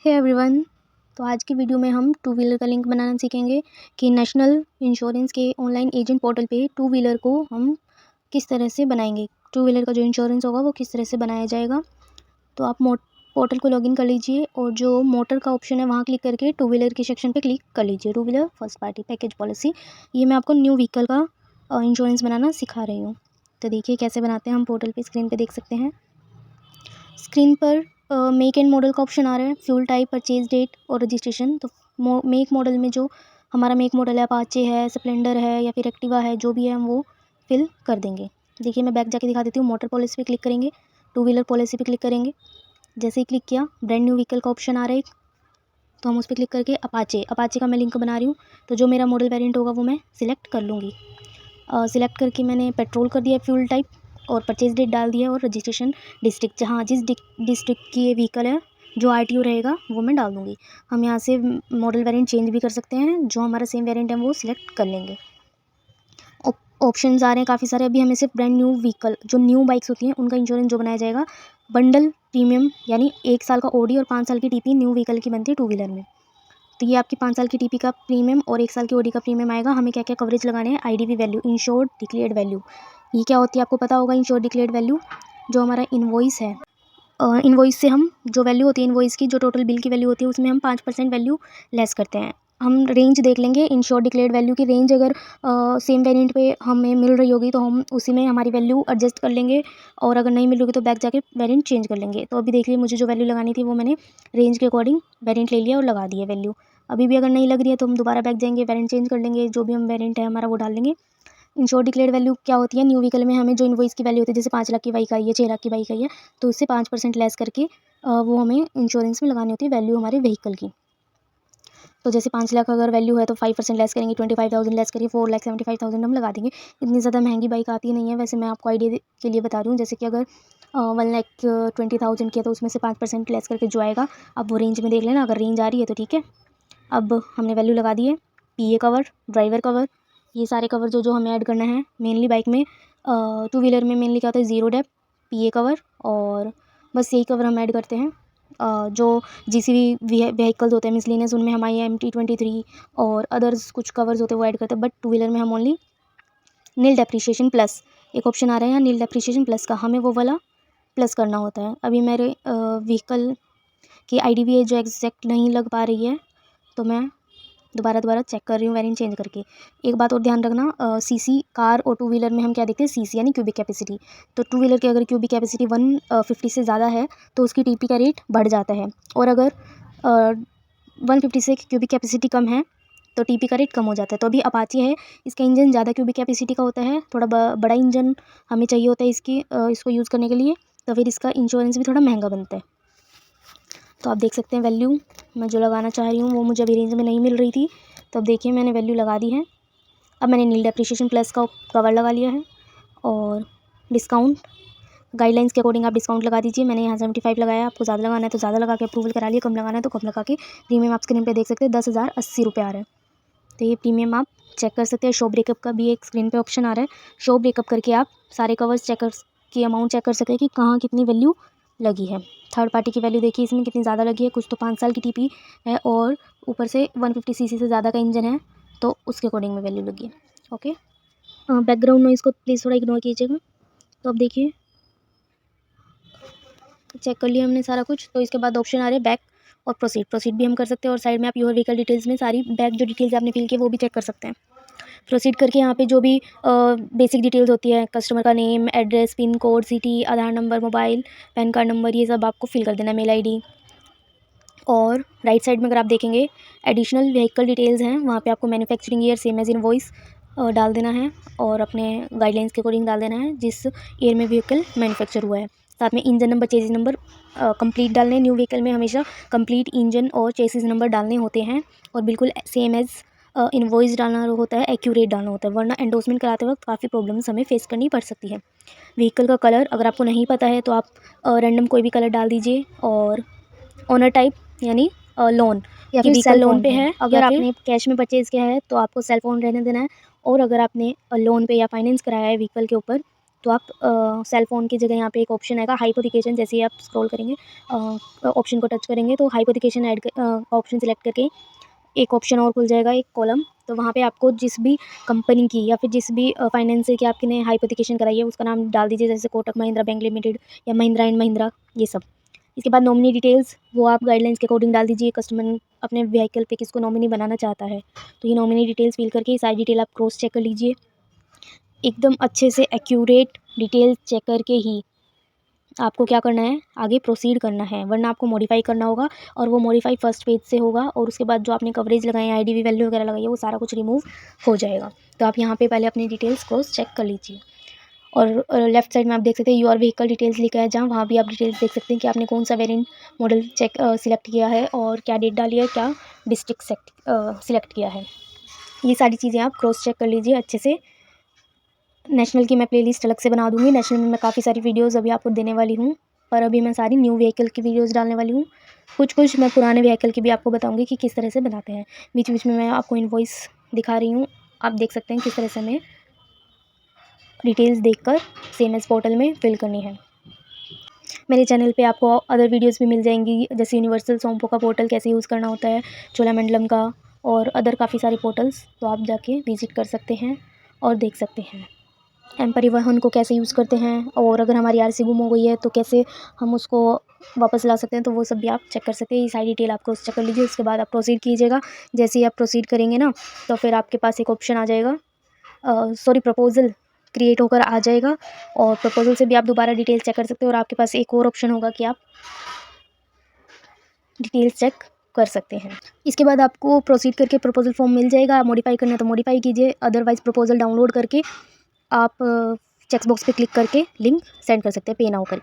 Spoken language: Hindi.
Hey everyone. तो आज की वीडियो में हम टू व्हीलर का लिंक बनाना सीखेंगे कि नेशनल इंश्योरेंस के ऑनलाइन एजेंट पोर्टल पे टू व्हीलर को हम किस तरह से बनाएंगे। टू व्हीलर का जो इंश्योरेंस होगा वो किस तरह से बनाया जाएगा। तो आप पोर्टल को लॉगिन कर लीजिए और जो मोटर का ऑप्शन है वहाँ क्लिक करके टू व्हीलर के सेक्शन पे क्लिक कर लीजिए। Two wheeler first party package policy, ये मैं आपको न्यू व्हीकल का इंश्योरेंस बनाना सिखा रही हूँ। तो देखिए कैसे बनाते हैं हम। पोर्टल पे स्क्रीन पे देख सकते हैं। स्क्रीन पर मेक एंड मॉडल का ऑप्शन आ रहा है, फ्यूल टाइप, परचेज डेट और रजिस्ट्रेशन। तो मेक मॉडल में जो हमारा मेक मॉडल है, अपाचे है, स्प्लेंडर है या फिर एक्टिवा है, जो भी है हम वो फिल कर देंगे। देखिए मैं बैक जाके दिखा देती हूँ। मोटर पॉलिसी पे क्लिक करेंगे, टू व्हीलर पॉलिसी पे क्लिक करेंगे। जैसे ही क्लिक किया ब्रांड न्यू व्हीकल का ऑप्शन आ रहा है एक, तो हम उस पर क्लिक करके अपाचे का मैं लिंक बना रही हूँ। तो जो मेरा मॉडल वेरिएंट होगा वो मैं सिलेक्ट कर लूँगी। सिलेक्ट करके मैंने पेट्रोल कर दिया, फ्यूल टाइप और परचेज डेट डाल दिया और रजिस्ट्रेशन डिस्ट्रिक्ट, जहाँ जिस डिस्ट्रिक्ट की ये व्हीकल है जो आरटीओ रहेगा वो मैं डाल दूँगी। हम यहाँ से मॉडल वेरिएंट चेंज भी कर सकते हैं, जो हमारा सेम वेरिएंट है वो सिलेक्ट कर लेंगे। ऑप्शंस आ रहे हैं काफ़ी सारे। अभी हमें सिर्फ ब्रांड न्यू व्हीकल, जो न्यू बाइक्स होती हैं उनका इंश्योरेंस जो बनाया जाएगा, बंडल प्रीमियम यानी 1 साल का ओडी और 5 साल की टीपी न्यू व्हीकल की बनती है टू व्हीलर में। तो ये आपकी 5 साल की टीपी का प्रीमियम और 1 साल की ओडी का प्रीमियम आएगा। हमें क्या क्या कवरेज लगाने हैं। IDV value, insured declared value, ये क्या होती है आपको पता होगा। इंश्योर्ड डिक्लेयर्ड वैल्यू जो हमारा इनवॉइस है, इनवॉइस से हम जो वैल्यू होती है इनवॉइस की, जो टोटल बिल की वैल्यू होती है उसमें हम 5% वैल्यू लेस करते हैं। हम रेंज देख लेंगे इंश्योर्ड डिक्लेयर्ड वैल्यू की। रेंज अगर सेम वेरिएंट पे हमें मिल रही होगी तो हम उसी में हमारी वैल्यू एडजस्ट कर लेंगे, और अगर नहीं मिल रही तो बैक जाके वेरिएंट चेंज कर लेंगे। तो अभी देखिए मुझे जो वैल्यू लगानी थी वो मैंने रेंज के अकॉर्डिंग वेरिएंट ले लिया और लगा दी है वैल्यू। अभी भी अगर नहीं लग रही है तो हम दोबारा बैक जाएंगे, वेरिएंट चेंज कर लेंगे, जो भी हम वेरिएंट है हमारा वो डाल लेंगे। इंश्योर्ड डिक्लेयर्ड वैल्यू क्या होती है, न्यू व्हीकल में हमें जो इनवॉइस की वैल्यू होती है, जैसे 5 लाख की बाइक आई है, 6 लाख की बाइक आई है, तो उससे 5% लेस करके वो हमें इंश्योरेंस में लगानी होती है वैल्यू हमारे व्हीकल की। तो जैसे 5 लाख अगर वैल्यू है तो 5% लेस करेंगे, 25,000 लेस करिए, 4,75,000 हम लगा देंगे। इतनी ज़्यादा महंगी बाइक आती नहीं है वैसे, मैं आपको आइडिया के लिए बता रही हूँ। जैसे कि अगर 1,20,000 की है तो उसमें से 5% लेस करके जो आएगा, अब वो रेंज में देख लेना, अगर रेंज आ रही है तो ठीक है। अब हमने वैल्यू लगा दी है। पीए कवर, ड्राइवर कवर, ये सारे कवर जो जो हमें ऐड करना है मेनली बाइक में। टू व्हीलर में मेनली क्या होता है, ज़ीरो डेप, पीए कवर, और बस यही कवर हम ऐड करते हैं। जो जीसीवी व्हीकल्स होते हैं मिसलिनियस, उनमें हम IMT23 और अदर्स कुछ कवर्स होते हैं वो ऐड करते हैं। बट टू व्हीलर में हम ओनली नील डेप्रिशिएशन प्लस, एक ऑप्शन आ रहा है यहाँ नील डेप्रिशिएशन प्लस का, हमें वो वाला प्लस करना होता है। अभी मेरे व्हीकल की IDV जो एग्जैक्ट नहीं लग पा रही है, तो मैं दोबारा चेक कर रही हूँ वेरिएंट चेंज करके। एक बात और ध्यान रखना, सीसी कार और टू व्हीलर में हम क्या देखते हैं, सीसी यानी क्यूबिक कैपेसिटी। तो टू व्हीलर की अगर क्यूबिक कैपेसिटी 150 से ज़्यादा है तो उसकी टीपी का रेट बढ़ जाता है, और अगर 150 से क्यूबिक कैपेसिटी कम है तो टीपी का रेट कम हो जाता है। तो अभी अपाची है, इसका इंजन ज़्यादा क्यूबिक कैपेसिटी का होता है, थोड़ा बड़ा इंजन हमें चाहिए होता है इसको यूज़ करने के लिए, तो फिर इसका इंश्योरेंस भी थोड़ा महंगा बनता है। तो आप देख सकते हैं वैल्यू मैं जो लगाना चाह रही हूँ वो मुझे अभी रेंज में नहीं मिल रही थी, तो अब देखिए मैंने वैल्यू लगा दी है। अब मैंने नील डेप्रिशिएशन प्लस का कवर लगा लिया है, और डिस्काउंट गाइडलाइंस के अकॉर्डिंग आप डिस्काउंट लगा दीजिए। मैंने यहाँ 75 लगाया, आपको ज़्यादा लगाना है तो ज़्यादा लगा के अप्रूवल करा लिया, कम लगाना है तो कम लगा के। प्रीमियम आप स्क्रीन पर देख सकते हैं 10,080 रुपये आ रहा है, तो ये प्रीमियम आप चेक कर सकते हैं। शो ब्रेकअप का भी एक स्क्रीन पे ऑप्शन आ रहा है, शो ब्रेकअप करके आप सारे कवर्स चेक कर की अमाउंट चेक कर सकते हैं कि कहाँ कितनी वैल्यू लगी है। थर्ड पार्टी की वैल्यू देखिए इसमें कितनी ज़्यादा लगी है, कुछ तो 5 साल की टीपी है और ऊपर से 150 सीसी से ज़्यादा का इंजन है, तो उसके अकॉर्डिंग में वैल्यू लगी है। ओके, बैकग्राउंड नॉइज़ को प्लीज़ थोड़ा इग्नोर कीजिएगा। तो अब देखिए चेक कर लिया हमने सारा कुछ, तो इसके बाद ऑप्शन आ रहे हैं बैक और प्रोसीड भी हम कर सकते हैं, और साइड में आप योर व्हीकल डिटेल्स में सारी बैक जो डिटेल्स आपने फिल की वो भी चेक कर सकते हैं। प्रोसीड करके यहाँ पे जो भी बेसिक डिटेल्स होती है, कस्टमर का name, address, pin code, city, Aadhaar number, mobile, PAN card number, ये सब आपको फिल कर देना, मेल ID। और राइट साइड में अगर आप देखेंगे एडिशनल व्हीकल डिटेल्स हैं, वहाँ पे आपको manufacturing year same as invoice डाल देना है, और अपने गाइडलाइंस के अकॉर्डिंग डाल देना है जिस ईयर में व्हीकल मैन्युफैक्चर हुआ है। साथ में engine number, chassis number complete डालने हैं। न्यू व्हीकल में हमेशा कंप्लीट इंजन और चेसिस नंबर डालने होते हैं, और बिल्कुल सेम एज इनवॉइस डालना होता है, एक्यूरेट डालना होता है, वरना एंडोर्समेंट कराते वक्त काफ़ी प्रॉब्लम्स हमें फेस करनी पड़ सकती है। व्हीकल का कलर अगर आपको नहीं पता है तो आप रैंडम कोई भी कलर डाल दीजिए, और ओनर टाइप यानी लोन या फिर सेल लोन पे है, अगर आपने कैश में परचेज़ किया है तो आपको सेल फोन रहने देना है, और अगर आपने लोन पे या फाइनेंस कराया है व्हीकल के ऊपर तो आप सेल फ़ोन की जगह यहाँ पे एक ऑप्शन आएगा हाइपोथिकेशन, जैसे ही आप स्क्रॉल करेंगे ऑप्शन को टच करेंगे तो हाइपोथिकेशन ऑप्शन सेलेक्ट करके एक ऑप्शन और खुल जाएगा, एक कॉलम। तो वहाँ पे आपको जिस भी कंपनी की या फिर जिस भी फाइनेंसर की आपने हाइपोथिकेशन कराई है उसका नाम डाल दीजिए, जैसे कोटक महिंद्रा बैंक लिमिटेड या महिंद्रा एंड महिंद्रा, ये सब। इसके बाद नॉमिनी डिटेल्स वो आप गाइडलाइंस के अकॉर्डिंग डाल दीजिए, कस्टमर अपने व्हीकल पे किसको नॉमिनी बनाना चाहता है। तो ये नॉमिनी डिटेल्स फिल करके सारी डिटेल आप क्रॉस चेक कर लीजिए, एकदम अच्छे से एक्यूरेट डिटेल चेक करके ही आपको क्या करना है, आगे प्रोसीड करना है, वरना आपको मॉडिफाई करना होगा और वो मॉडिफाई फर्स्ट पेज से होगा और उसके बाद जो आपने कवरेज लगाए हैं, आईडीवी वैल्यू वगैरह लगाई है, वो सारा कुछ रिमूव हो जाएगा। तो आप यहाँ पे पहले अपनी डिटेल्स क्रॉस चेक कर लीजिए। और लेफ्ट साइड में आप देख सकते हैं योर व्हीकल डिटेल्स लिखा है, जहाँ वहाँ भी आप डिटेल्स देख सकते हैं कि आपने कौन सा वेरिएंट मॉडल सिलेक्ट किया है और क्या डेट डाली है, क्या डिस्ट्रिक्ट सिलेक्ट किया है। ये सारी चीज़ें आप क्रॉस चेक कर लीजिए अच्छे से। नेशनल की मैं प्लेलिस्ट अलग से बना दूँगी, नेशनल में मैं काफ़ी सारी वीडियोज़ अभी आपको देने वाली हूँ, पर अभी मैं सारी न्यू व्हीकल की वीडियोज़ डालने वाली हूँ। कुछ मैं पुराने व्हीकल की भी आपको बताऊँगी कि किस तरह से बनाते हैं। बीच बीच में मैं आपको इनवॉइस दिखा रही हूँ, आप देख सकते हैं किस तरह से हमें डिटेल्स देखकर सेम एस पोर्टल में फिल करनी है। मेरे चैनल पे आपको अदर वीडियोस भी मिल जाएंगी, जैसे यूनिवर्सल सोम्पो का पोर्टल कैसे यूज़ करना होता है, चोलामंडलम का और अदर काफ़ी सारे पोर्टल्स, तो आप जाके विज़िट कर सकते हैं और देख सकते हैं। एम परिवहन को कैसे यूज़ करते हैं और अगर हमारी आरसी गुम हो गई है तो कैसे हम उसको वापस ला सकते हैं, तो वो सब भी आप चेक कर सकते हैं। ये सारी डिटेल आपको चेक कर लीजिए, उसके बाद आप प्रोसीड कीजिएगा। जैसे ही आप प्रोसीड करेंगे ना, तो फिर आपके पास एक ऑप्शन आ जाएगा, प्रपोज़ल क्रिएट होकर आ जाएगा और प्रपोज़ल से भी आप दोबारा डिटेल चेक कर सकते हैं और आपके पास एक और ऑप्शन होगा कि आप डिटेल्स चेक कर सकते हैं। इसके बाद आपको प्रोसीड करके प्रपोज़ल फॉर्म मिल जाएगा, मॉडिफाई करना है तो मॉडिफाई कीजिए, अदरवाइज़ प्रपोज़ल डाउनलोड करके आप चेक बॉक्स पे क्लिक करके लिंक सेंड कर सकते हैं पे नाउ करके।